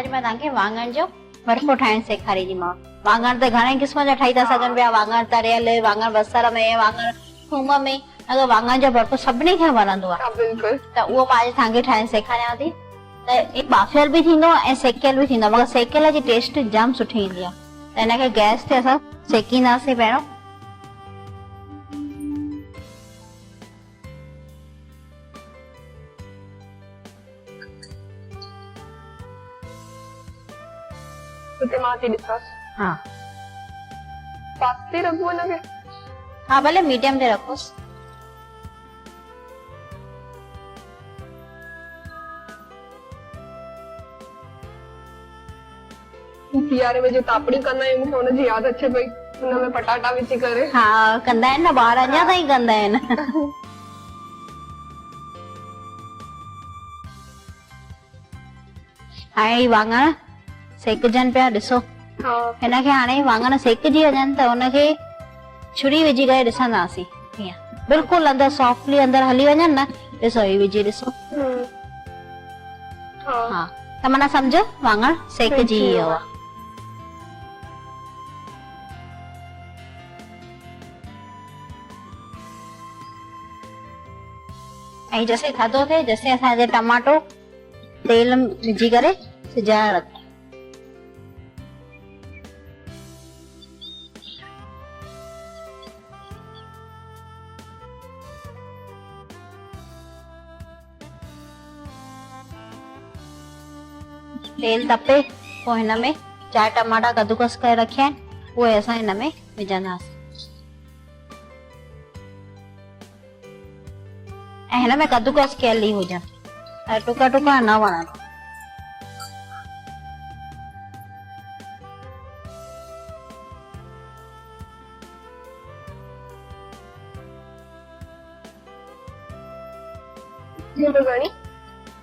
आज मैं तव्हांखे वाङण जो भरको ठाहिण सेखारींदीमांव। वाङण त घणे क़िस्म जा ठही था सघनि पिया, वाङण तरियल, वाङण बसर में, वाङण थूम में। अगरि वाङण जो भरको सभिनी खे वणंदो आहे त उहो मां अॼु तव्हांखे ठाहिण सेखारियां थी। त बाफ़ियल बि थींदो ऐं सेकियल बि थींदो, मगर सेकियल जी टेस्ट जाम सुठी ईंदी आहे। त हिनखे गैस ते असां सेकींदासीं पहिरियों। हाँ फास्ट रखो ना, हाँ भले मीडियम ते रखोस। यार वे जो तापड़ी कंदा है मूंखे हुनजी याद अचे पई, हुन में पटाटा विझी करे। हाँ कंदा आहिनि न ॿार, अञा ताईं कंदा आहिनि। हाणे वाङण सेकजनि पिया, ॾिसो हिनखे हाणे वाङण सेकजी वञनि त हुनखे छुरी विझी करे ॾिसंदासीं हीअं बिल्कुलु अंदर सॉफ्टली अंदर हली वञनि न। ॾिसो ही विझी ॾिसो। हाँ त माना सम्झो वाङण सेकजी वियो आहे। ऐं जैसे थधो थिए जैसे असांजे टमाटो तेल विझी करे सिजाइण रख। तेल तपे पोइ हिन में 4 टमाटा कद्दूकस करे रखिया आहिनि उहे असां हिन में विझंदासीं। ऐं हिन में कद्दूकस कयल ई हुजनि ऐं टुका टुका न वणनि।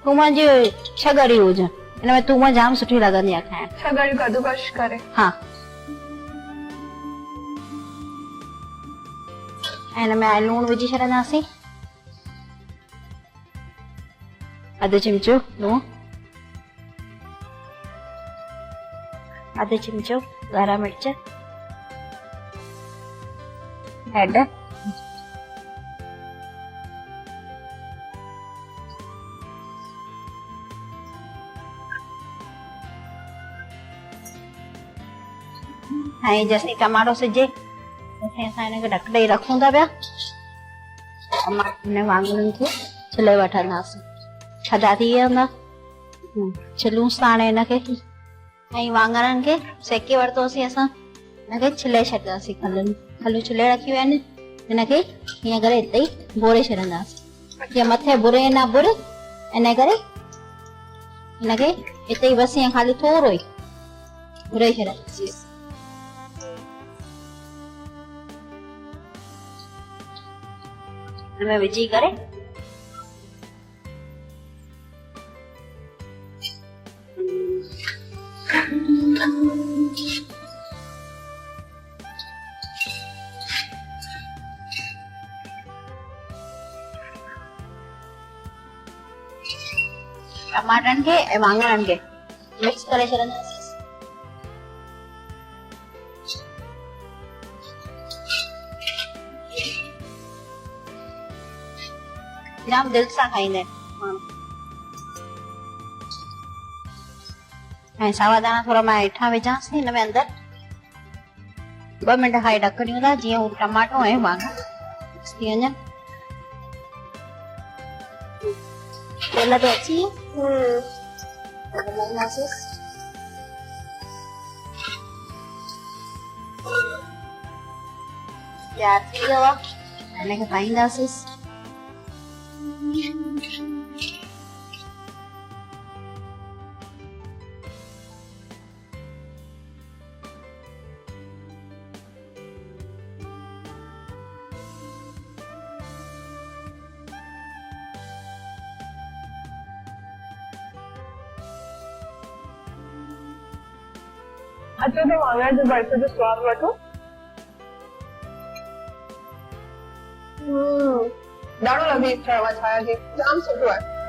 थूम जी 6 ॻड़ियूं हुजनि, हिन में थूम जाम सुठी लॻंदी आहे खाइण। 6 ॻड़ियूं कद्दूकस करे। हाँ ऐं हिन में लूण विझी छॾंदासीं, अधु चिमचो लूण, अधु चिमचो ॻाढ़ा मिर्च हैड, ऐं जैसे टमाटो सिजे जैसे असां हिनखे ढक ॾेई रखूं था पिया। टमाटे वाङणनि खे छिले वठंदासीं, थधा थी वेंदा छिलूंसि था हाणे हिनखे। ऐं वाङणनि खे सेके वरितोसीं असां, हिनखे छिले छॾंदासीं। खलूं छिले रखियूं आहिनि, हिनखे हीअं करे हिते ई भोरे छॾंदासीं। जीअं मथे बुरे न बुर, इन करे हिनखे हिते ई बसि हीअं ख़ाली थोरो ई भुरे छॾंदासीं। हिन में विझी करे टमाटन के ऐं वाङणनि खे मिक्स करे छॾंदासीं। जाम दिल सां खाईंदा आहिनि। ऐं सावा दाणा थोड़ा मां हेठां विझांसि हिन में अंदर। 2 मिंट खाई ढक ॾियूं था जीअं हू टमाटो ऐं वाङण थी वञनि। तेल ते अची तयार थी वियो आहे, हिनखे खाईंदासीं। अच्छा तो वाङण जो भरते जो स्वाद वठो। ॾाढो लॻे छाया जी जाम सुठो आहे।